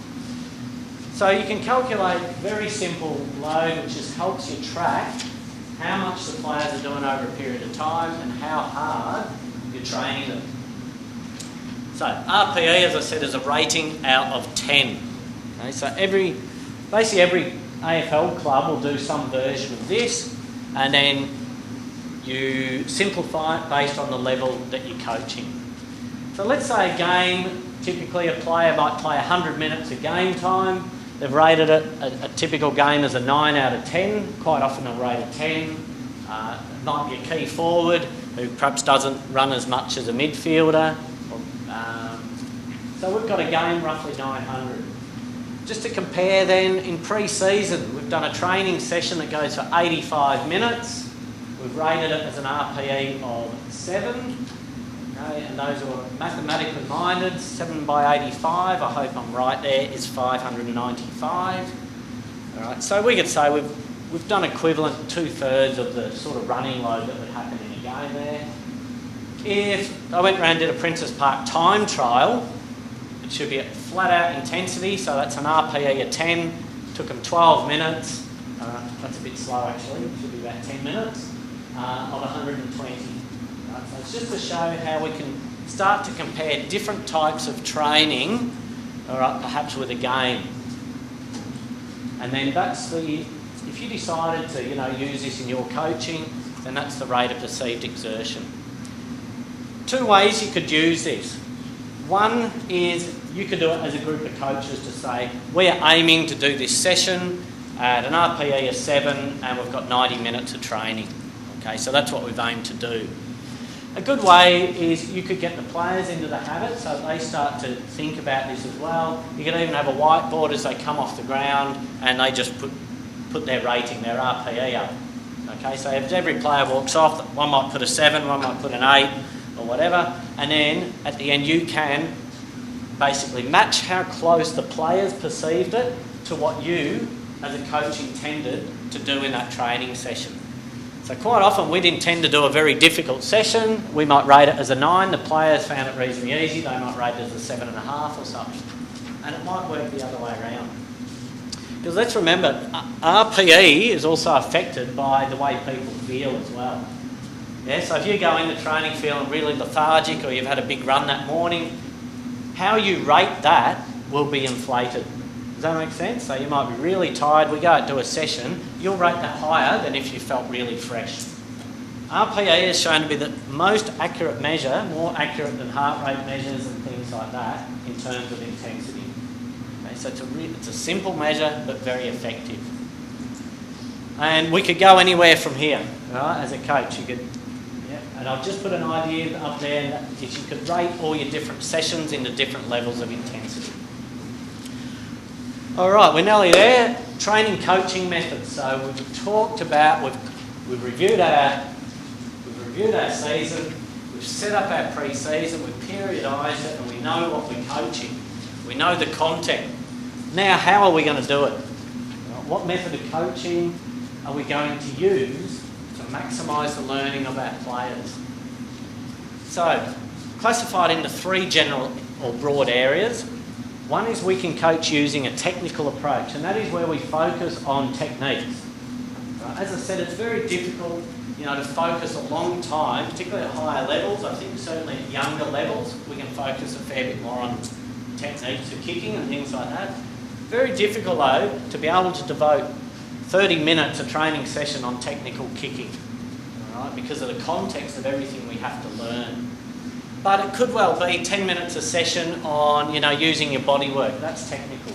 So you can calculate very simple load, which just helps you track how much the players are doing over a period of time and how hard you're training them. So RPE, as I said, is a rating out of 10. Okay, so basically every AFL club will do some version of this, and then you simplify it based on the level that you're coaching. So let's say a game, typically a player might play 100 minutes of game time. They've rated it, a typical game as a 9 out of 10, quite often a rate of 10. It might be a key forward who perhaps doesn't run as much as a midfielder. So we've got a game roughly 900. Just to compare then, in pre-season, we've done a training session that goes for 85 minutes. We've rated it as an RPE of 7. Okay, and those who are mathematically minded, 7 by 85, I hope I'm right there, is 595. All right, so we could say we've done equivalent 2/3 of the sort of running load that would happen in a game there. If I went around and did a Princes Park time trial, it should be at flat out intensity, so that's an RPE of 10, took them 12 minutes, that's a bit slow actually, it should be about 10 minutes, of 120. Right, so it's just to show how we can start to compare different types of training, all right, perhaps with a game. And then that's if you decided to, use this in your coaching, then that's the rate of perceived exertion. 2 ways you could use this. One is you could do it as a group of coaches to say, we are aiming to do this session at an RPE of 7 and we've got 90 minutes of training. Okay, so that's what we've aimed to do. A good way is you could get the players into the habit so they start to think about this as well. You can even have a whiteboard as they come off the ground and they just put their rating, their RPE up. Okay, so if every player walks off, one might put a 7, one might put an 8 or whatever, and then at the end you can basically match how close the players perceived it to what you as a coach intended to do in that training session. So quite often we'd intend to do a very difficult session. We might rate it as a 9. The players found it reasonably easy. They might rate it as a 7.5 or something. And it might work the other way around. Because let's remember, RPE is also affected by the way people feel as well. Yeah, so if you go in the training feeling really lethargic or you've had a big run that morning, how you rate that will be inflated. Does that make sense? So you might be really tired, we go out and do a session, you'll rate that higher than if you felt really fresh. RPE is shown to be the most accurate measure, more accurate than heart rate measures and things like that in terms of intensity. Okay, so it's a simple measure but very effective. And we could go anywhere from here, right? As a coach, you could, and I've just put an idea up there that is you could rate all your different sessions into different levels of intensity. All right, we're nearly there. Training coaching methods. So we've talked about, we've reviewed our season, we've set up our pre-season, we've periodised it, and we know what we're coaching. We know the content. Now, how are we going to do it? What method of coaching are we going to use to maximise the learning of our players? So, classified into 3 general or broad areas. One is we can coach using a technical approach, and that is where we focus on techniques. As I said, it's very difficult, to focus a long time, particularly at higher levels. I think certainly at younger levels, we can focus a fair bit more on techniques of kicking and things like that. Very difficult, though, to be able to devote 30 minutes a training session on technical kicking, all right, because of the context of everything we have to learn. But it could well be 10 minutes a session on, using your body work. That's technical,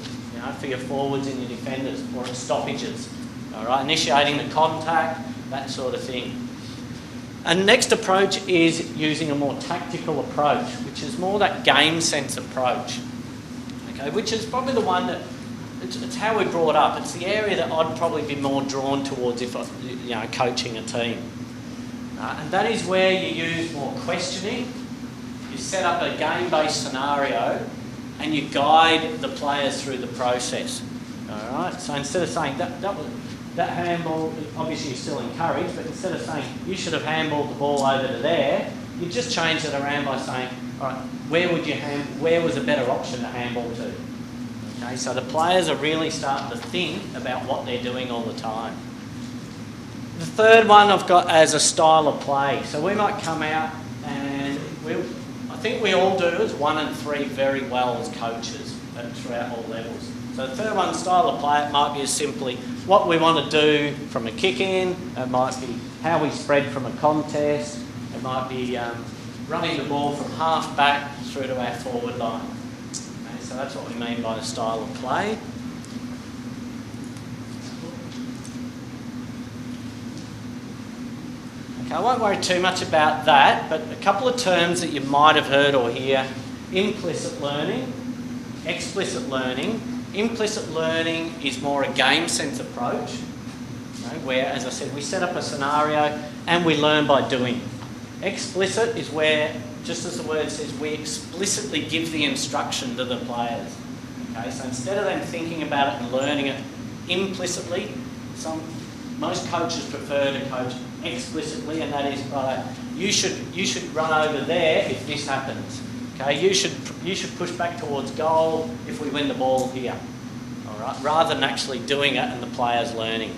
for your forwards and your defenders, or at stoppages, all right, initiating the contact, that sort of thing. And next approach is using a more tactical approach, which is more that game sense approach, okay, which is probably the one that, it's how we're brought up. It's the area that I'd probably be more drawn towards if I, coaching a team. And that is where you use more questioning. You set up a game-based scenario and you guide the players through the process. All right. So instead of saying that handball, obviously you're still encouraged, but instead of saying you should have handballed the ball over to there, you just change it around by saying, all right, where was a better option to handball to? Okay, so the players are really starting to think about what they're doing all the time. The third one I've got as a style of play. So we might come out and I think we all do as 1 and 3 very well as coaches throughout all levels. So the third one, style of play, it might be as simply what we want to do from a kick-in, it might be how we spread from a contest, it might be running the ball from half back through to our forward line. Okay, so that's what we mean by the style of play. Okay, I won't worry too much about that, but a couple of terms that you might have heard or hear: implicit learning, explicit learning. Implicit learning is more a game sense approach, okay, where, as I said, we set up a scenario and we learn by doing. Explicit is where, just as the word says, we explicitly give the instruction to the players. Okay, so instead of them thinking about it and learning it implicitly, most coaches prefer to coach explicitly, and that is, you should run over there if this happens. Okay, you should push back towards goal if we win the ball here. All right, rather than actually doing it and the players learning.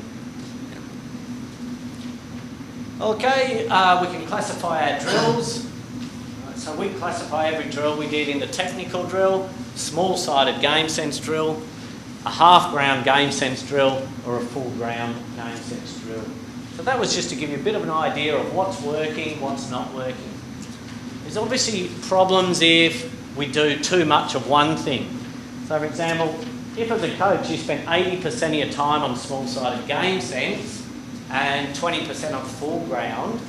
Okay, we can classify our drills. So we classify every drill we did into technical drill, small-sided game sense drill, a half-ground game sense drill, or a full-ground game sense drill. So that was just to give you a bit of an idea of what's working, what's not working. There's obviously problems if we do too much of one thing. So for example, if as a coach you spend 80% of your time on small-sided game sense and 20% on full ground,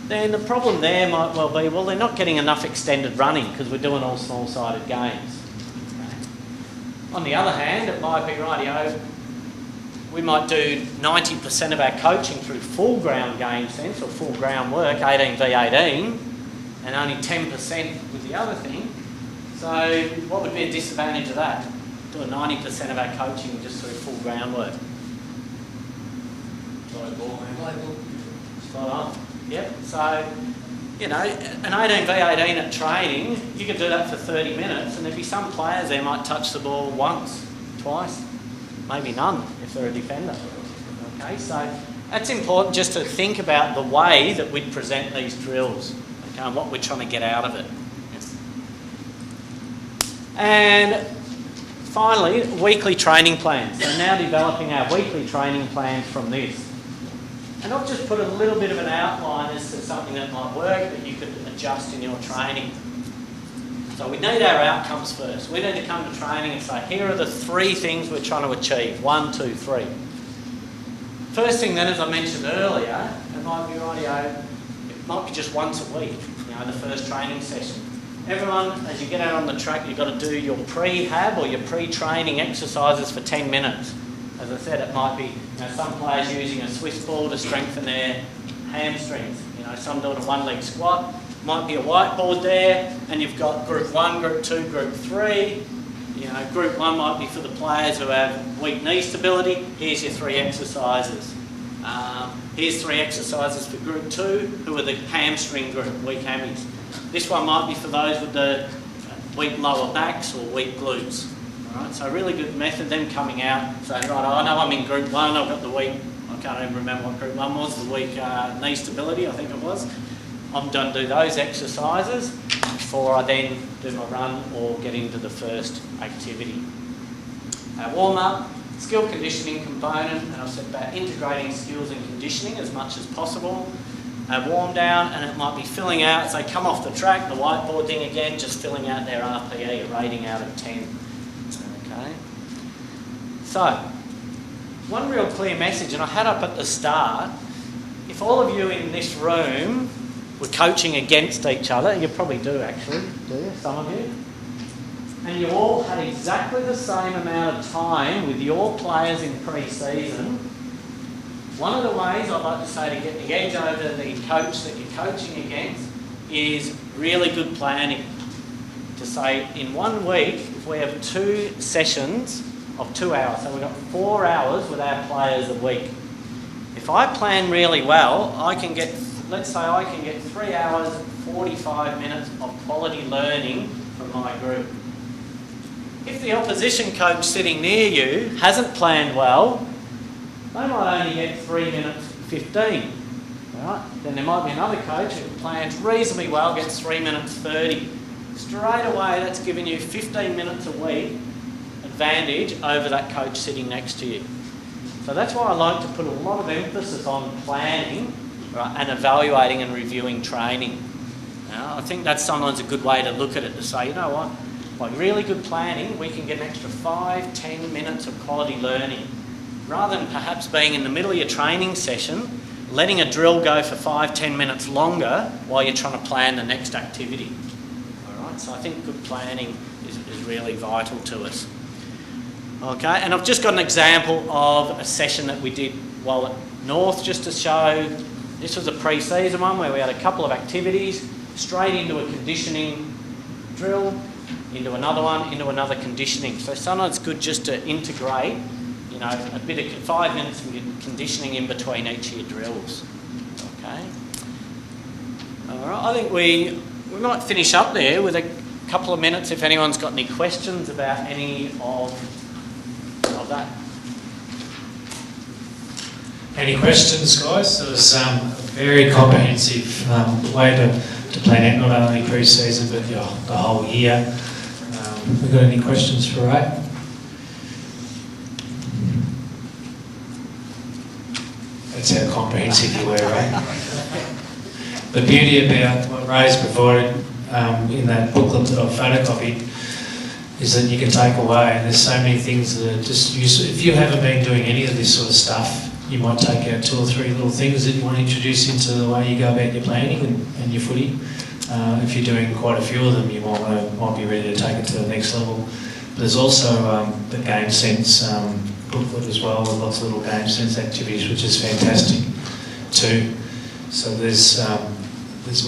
then the problem there might well be, well, they're not getting enough extended running because we're doing all small-sided games. Okay. On the other hand, it might be, rightio, we might do 90% of our coaching through full ground game sense or full ground work, 18v18, and only 10% with the other thing. So what would be a disadvantage of that? Doing 90% of our coaching just through full ground work. Spot on. Yep. So, you know, an 18v18 at training, you could do that for 30 minutes, and there'd be some players there might touch the ball once, twice, maybe none if they're a defender. Okay, so that's important just to think about the way that we'd present these drills, okay, and what we're trying to get out of it. And finally, weekly training plans. So now developing our weekly training plans from this. And I've just put a little bit of an outline as to something that might work that you could adjust in your training. So we need our outcomes first. We need to come to training and say, here are the 3 things we're trying to achieve. 1, 2, 3. First thing then, as I mentioned earlier, it might be rightio, it might be just once a week, you know, the first training session. Everyone, as you get out on the track, you've got to do your prehab or your pre-training exercises for 10 minutes. As I said, it might be, you know, some players using a Swiss ball to strengthen their hamstrings. You know, some doing a 1-leg squat. Might be a whiteboard there, and you've got group 1, group 2, group 3. You know, group 1 might be for the players who have weak knee stability. Here's your 3 exercises. Here's 3 exercises for group 2, who are the hamstring group, weak hammies. This one might be for those with the weak lower backs or weak glutes. Right, so a really good method, them coming out, saying, right, I know I'm in group 1, I've got the weak, I can't even remember what group 1 was, the weak knee stability, I think it was. I'm done do those exercises before I then do my run or get into the first activity. Our warm-up, skill conditioning component, and I've said about integrating skills and conditioning as much as possible. A warm down, and it might be filling out, as they come off the track, the whiteboard thing again, just filling out their RPE, a rating out of 10. Okay. So, one real clear message, and I had up at the start, if all of you in this room were coaching against each other, you probably do actually, do you, some of you? And you all had exactly the same amount of time with your players in pre-season, one of the ways I'd like to say to get the edge over the coach that you're coaching against is really good planning. To say in 1 week, if we have 2 sessions of 2 hours, so we've got 4 hours with our players a week. If I plan really well, I can get, let's say I can get 3 hours, 45 minutes of quality learning from my group. If the opposition coach sitting near you hasn't planned well, they might only get 3 minutes 15. Right? Then there might be another coach who plans reasonably well, gets 3 minutes 30. Straight away, that's giving you 15 minutes a week advantage over that coach sitting next to you. So that's why I like to put a lot of emphasis on planning, right, and evaluating and reviewing training. Now, I think that's sometimes a good way to look at it, to say, you know what, by really good planning, we can get an extra 5-10 minutes of quality learning. Rather than perhaps being in the middle of your training session, letting a drill go for 5-10 minutes longer while you're trying to plan the next activity. All right, so I think good planning is really vital to us. Okay, and I've just got an example of a session that we did while at North, just to show. This was a pre-season one where we had a couple of activities, straight into a conditioning drill, into another one, into another conditioning. So sometimes it's good just to integrate, you know, a bit of 5 minutes of conditioning in between each of your drills. Okay. All right. I think we might finish up there with a couple of minutes if anyone's got any questions about any of that. Any questions, guys? It was a very comprehensive way to plan out not only pre-season but the whole year. We got any questions for Ray? That's how comprehensive you were, Ray. The beauty about what Ray's provided in that booklet that I've photocopied is that you can take away, and there's so many things that are just useful. If you haven't been doing any of this sort of stuff, you might take out 2 or 3 little things that you want to introduce into the way you go about your planning and your footy. If you're doing quite a few of them, you might be ready to take it to the next level. But there's also the game sense booklet as well, with lots of little game sense activities, which is fantastic too. So there's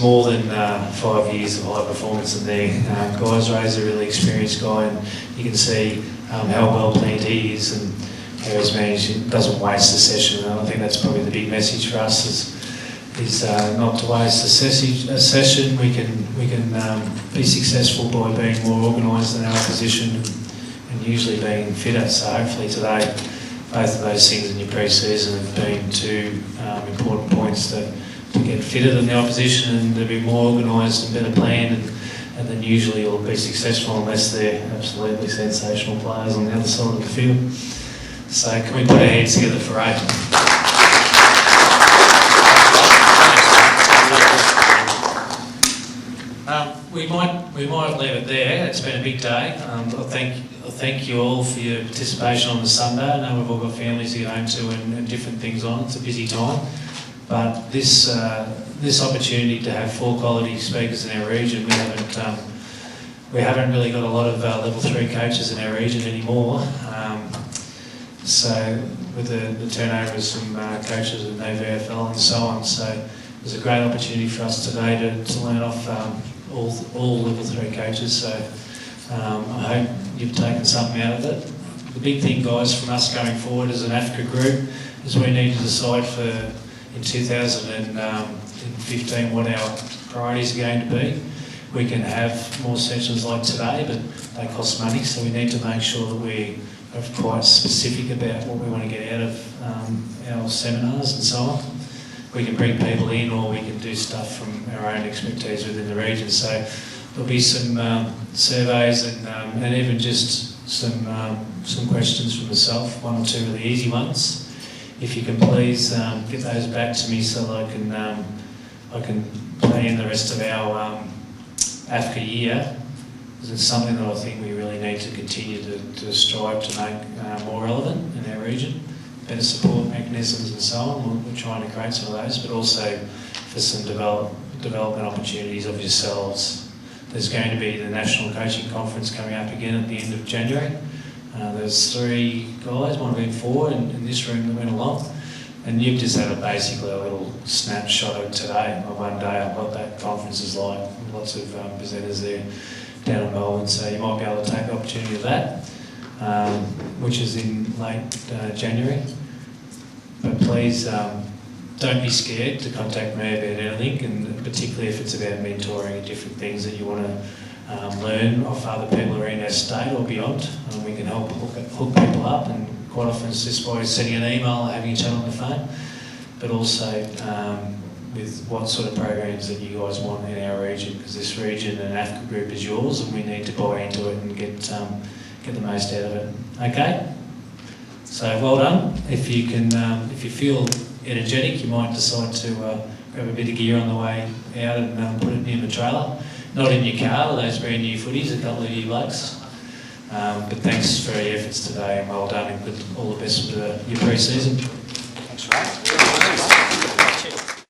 more than 5 years of high performance in there. Guys, Ray's a really experienced guy, and you can see how well planned he is and how he's managed. Doesn't waste the session. And I think that's probably the big message for us is not to waste a session. We can be successful by being more organised than our opposition and usually being fitter. So hopefully today, both of those things in your pre-season have been 2 important points to get fitter than the opposition and to be more organised and better planned, and then usually you'll be successful unless they're absolutely sensational players on the other side of the field. So can we put our hands together for Ray? We might leave it there. It's been a big day. I thank you all for your participation on the Sunday. I know we've all got families to get home to and different things on. It's a busy time, but this opportunity to have 4 quality speakers in our region, we haven't really got a lot of level 3 coaches in our region anymore. So with the turnovers from coaches in AFCA and so on, so it was a great opportunity for us today to learn off all level 3 coaches. So I hope you've taken something out of it. The big thing, guys, from us going forward as an AFCA group is we need to decide in 2015 what our priorities are going to be. We can have more sessions like today, but they cost money, so we need to make sure that we are quite specific about what we want to get out of our seminars and so on. We can bring people in, or we can do stuff from our own expertise within the region. So there'll be some surveys and even just some questions from myself, 1 or 2 really easy ones. If you can please get those back to me so that I can plan the rest of our AFCA year, because it's something that I think we really need to continue to strive to make more relevant in our region. Better support mechanisms and so on. We're trying to create some of those, but also for some development opportunities of yourselves. There's going to be the National Coaching Conference coming up again at the end of January. There's 3 guys, might have been 4 in this room that went along, and you've just had basically a little snapshot of today, of one day of what that conference is like. Lots of presenters there down in Melbourne, so you might be able to take the opportunity of that, which is in late January. But please don't be scared to contact me about anything, and particularly if it's about mentoring and different things that you want to learn off other people around our state or beyond. We can help hook people up, and quite often it's just by sending an email or having a chat on the phone, but also with what sort of programs that you guys want in our region, because this region and AFCA group is yours, and we need to buy into it and get the most out of it. Okay? So well done. If you can, if you feel energetic, you might decide to grab a bit of gear on the way out and put it near the trailer. Not in your car with those brand new footies, a couple of you blokes. But thanks for your efforts today, and well done, and all the best with your pre-season.